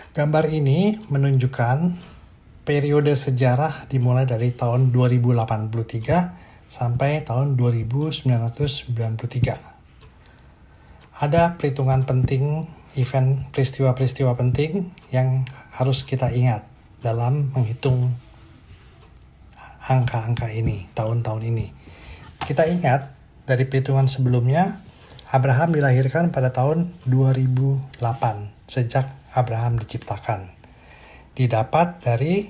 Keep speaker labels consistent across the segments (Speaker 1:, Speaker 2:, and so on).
Speaker 1: Gambar ini menunjukkan periode sejarah dimulai dari tahun 2083 sampai tahun 2993. Ada perhitungan penting, event peristiwa-peristiwa penting yang harus kita ingat dalam menghitung angka-angka ini, tahun-tahun ini. Kita ingat dari perhitungan sebelumnya, Abraham dilahirkan pada tahun 2008 sejak Abraham diciptakan. Didapat dari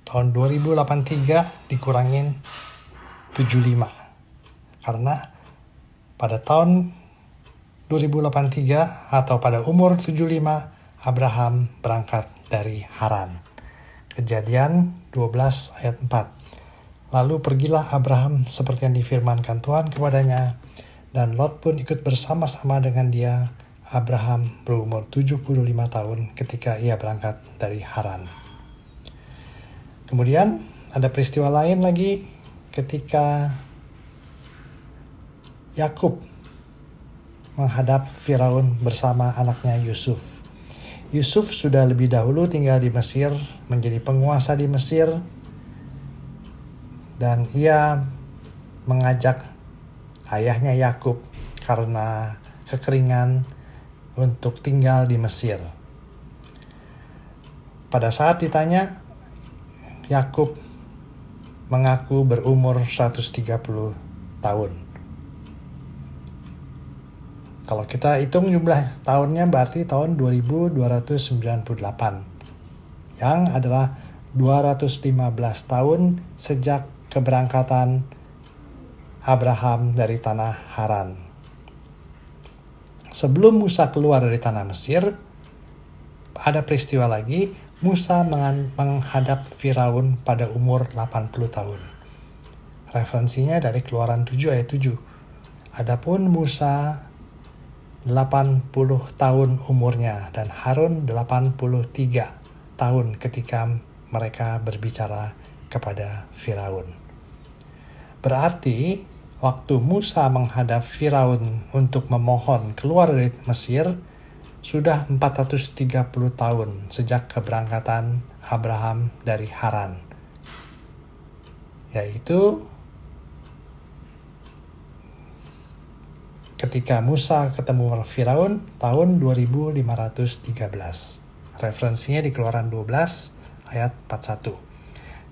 Speaker 1: tahun 2083 dikurangin 75. Karena pada tahun 2083 atau pada umur 75, Abraham berangkat dari Haran. Kejadian 12 ayat 4. Lalu pergilah Abraham seperti yang difirmankan Tuhan kepadanya, dan Lot pun ikut bersama-sama dengan dia. Abraham berumur 75 tahun ketika ia berangkat dari Haran. Kemudian ada peristiwa lain lagi ketika Yakub menghadap Firaun bersama anaknya Yusuf. Yusuf sudah lebih dahulu tinggal di Mesir, menjadi penguasa di Mesir, dan ia mengajak ayahnya Yakub karena kekeringan untuk tinggal di Mesir. Pada saat ditanya, Yakub mengaku berumur 130 tahun. Kalau kita hitung jumlah tahunnya berarti tahun 2298, yang adalah 215 tahun sejak keberangkatan Abraham dari tanah Haran. Sebelum Musa keluar dari tanah Mesir, ada peristiwa lagi. Musa menghadap Firaun pada umur 80 tahun. Referensinya dari Keluaran 7 ayat 7. Adapun Musa 80 tahun umurnya dan Harun 83 tahun ketika mereka berbicara kepada Firaun. Berarti waktu Musa menghadap Firaun untuk memohon keluar dari Mesir, sudah 430 tahun sejak keberangkatan Abraham dari Haran. Yaitu ketika Musa ketemu Firaun tahun 2513. Referensinya di Keluaran 12 ayat 41.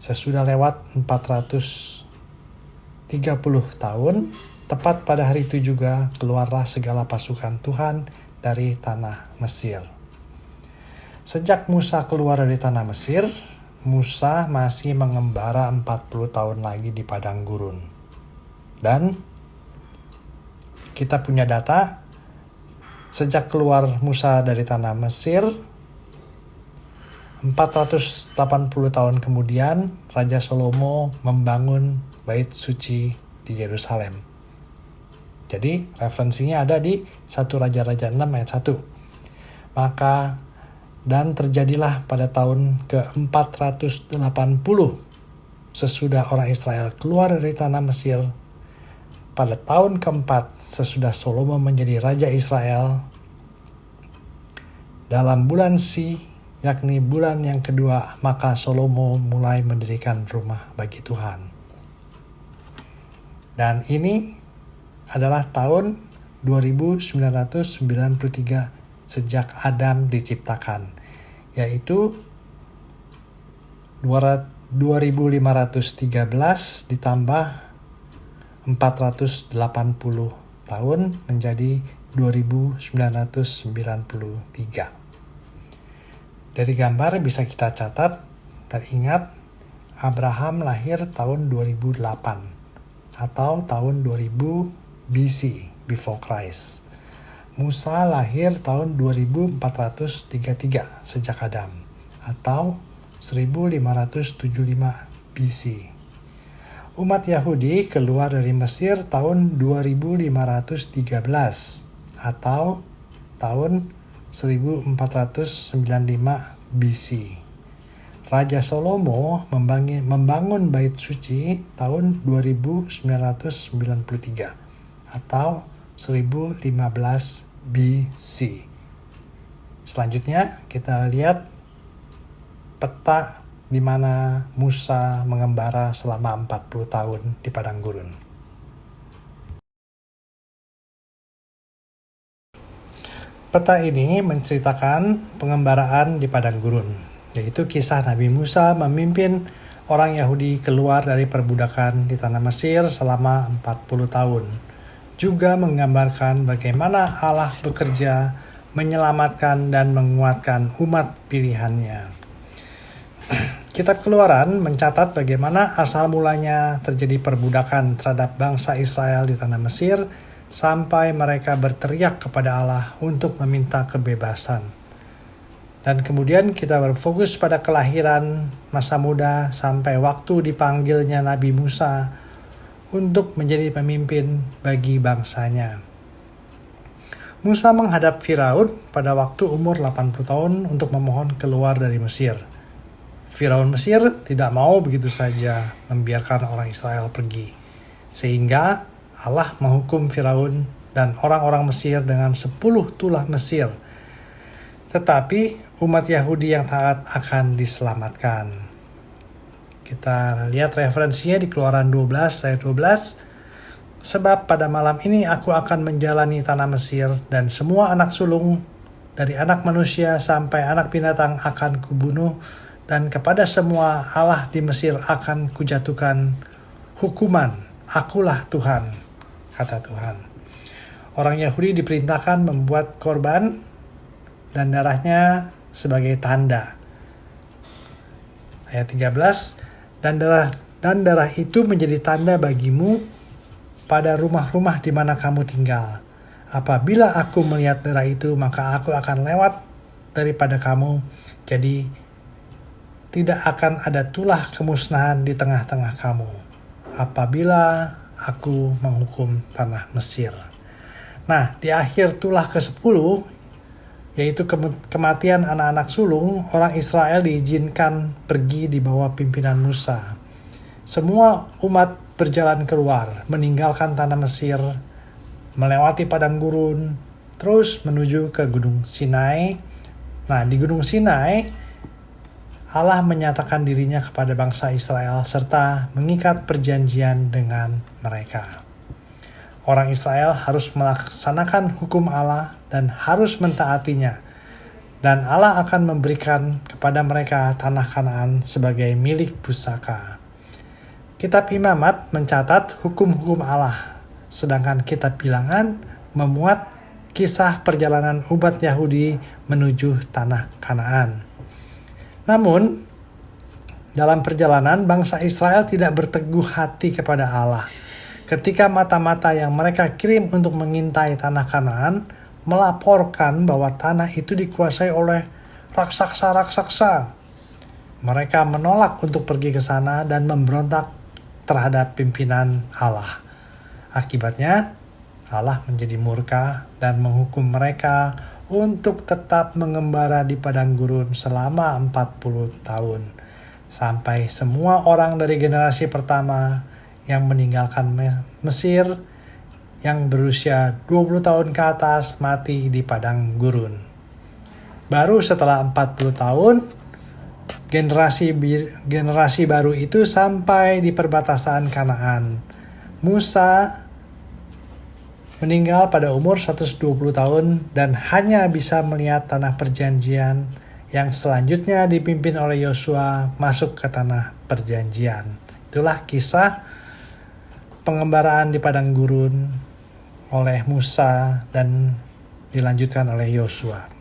Speaker 1: Sesudah lewat 430 tahun, tepat pada hari itu juga keluarlah segala pasukan Tuhan dari tanah Mesir. Sejak Musa keluar dari tanah Mesir, Musa masih mengembara 40 tahun lagi di padang gurun. Dan kita punya data, sejak keluar Musa dari tanah Mesir, 480 tahun kemudian, Raja Salomo membangun Bait Suci di Yerusalem. Jadi referensinya ada di 1 Raja-Raja 6 ayat 1. Maka dan terjadilah pada tahun ke-480 sesudah orang Israel keluar dari tanah Mesir, pada tahun keempat sesudah Salomo menjadi Raja Israel, dalam bulan Si, yakni bulan yang kedua, maka Salomo mulai mendirikan rumah bagi Tuhan. Dan ini adalah tahun 2993 sejak Adam diciptakan, yaitu 2513 ditambah 480 tahun menjadi 2993. Dari gambar bisa kita catat dan ingat, Abraham lahir tahun 2008 atau tahun 2000 BC, before Christ. Musa lahir tahun 2433 sejak Adam atau 1575 BC. Umat Yahudi keluar dari Mesir tahun 2513 atau tahun 1495 BC. Raja Salomo membangun Bait Suci tahun 2993 atau 1015 BC. Selanjutnya kita lihat peta di mana Musa mengembara selama 40 tahun di padang gurun. Peta ini menceritakan pengembaraan di padang gurun, yaitu kisah Nabi Musa memimpin orang Yahudi keluar dari perbudakan di tanah Mesir selama 40 tahun. Juga menggambarkan bagaimana Allah bekerja menyelamatkan dan menguatkan umat pilihannya. Kitab Keluaran mencatat bagaimana asal mulanya terjadi perbudakan terhadap bangsa Israel di tanah Mesir sampai mereka berteriak kepada Allah untuk meminta kebebasan. Dan kemudian kita berfokus pada kelahiran, masa muda, sampai waktu dipanggilnya Nabi Musa untuk menjadi pemimpin bagi bangsanya. Musa menghadap Firaun pada waktu umur 80 tahun untuk memohon keluar dari Mesir. Firaun Mesir tidak mau begitu saja membiarkan orang Israel pergi. Sehingga Allah menghukum Firaun dan orang-orang Mesir dengan 10 tulah Mesir. Tetapi umat Yahudi yang taat akan diselamatkan. Kita lihat referensinya di Keluaran 12 ayat 12. Sebab pada malam ini aku akan menjalani tanah Mesir dan semua anak sulung dari anak manusia sampai anak binatang akan kubunuh dan kepada semua Allah di Mesir akan kujatuhkan hukuman. Akulah Tuhan, kata Tuhan. Orang Yahudi diperintahkan membuat korban dan darahnya sebagai tanda. Ayat 13, dan darah itu menjadi tanda bagimu pada rumah-rumah di mana kamu tinggal. Apabila aku melihat darah itu, maka aku akan lewat daripada kamu. Jadi tidak akan ada tulah kemusnahan di tengah-tengah kamu apabila aku menghukum tanah Mesir. Nah, di akhir tulah ke-10, yaitu kematian anak-anak sulung, orang Israel diizinkan pergi di bawah pimpinan Musa. Semua umat berjalan keluar, meninggalkan tanah Mesir, melewati padang gurun, terus menuju ke Gunung Sinai. Nah, di Gunung Sinai, Allah menyatakan dirinya kepada bangsa Israel serta mengikat perjanjian dengan mereka. Orang Israel harus melaksanakan hukum Allah dan harus mentaatinya. Dan Allah akan memberikan kepada mereka tanah Kanaan sebagai milik pusaka. Kitab Imamat mencatat hukum-hukum Allah, sedangkan kitab Bilangan memuat kisah perjalanan umat Yahudi menuju tanah Kanaan. Namun, dalam perjalanan bangsa Israel tidak berteguh hati kepada Allah. Ketika mata-mata yang mereka kirim untuk mengintai tanah Kanaan melaporkan bahwa tanah itu dikuasai oleh raksasa-raksasa, mereka menolak untuk pergi ke sana dan memberontak terhadap pimpinan Allah. Akibatnya, Allah menjadi murka dan menghukum mereka untuk tetap mengembara di padang gurun selama 40 tahun. Sampai semua orang dari generasi pertama yang meninggalkan Mesir yang berusia 20 tahun ke atas mati di padang gurun. Baru setelah 40 tahun, generasi baru itu sampai di perbatasan Kanaan. Musa meninggal pada umur 120 tahun dan hanya bisa melihat tanah perjanjian yang selanjutnya dipimpin oleh Yosua masuk ke tanah perjanjian. Itulah kisah pengembaraan di padang gurun oleh Musa dan dilanjutkan oleh Yosua.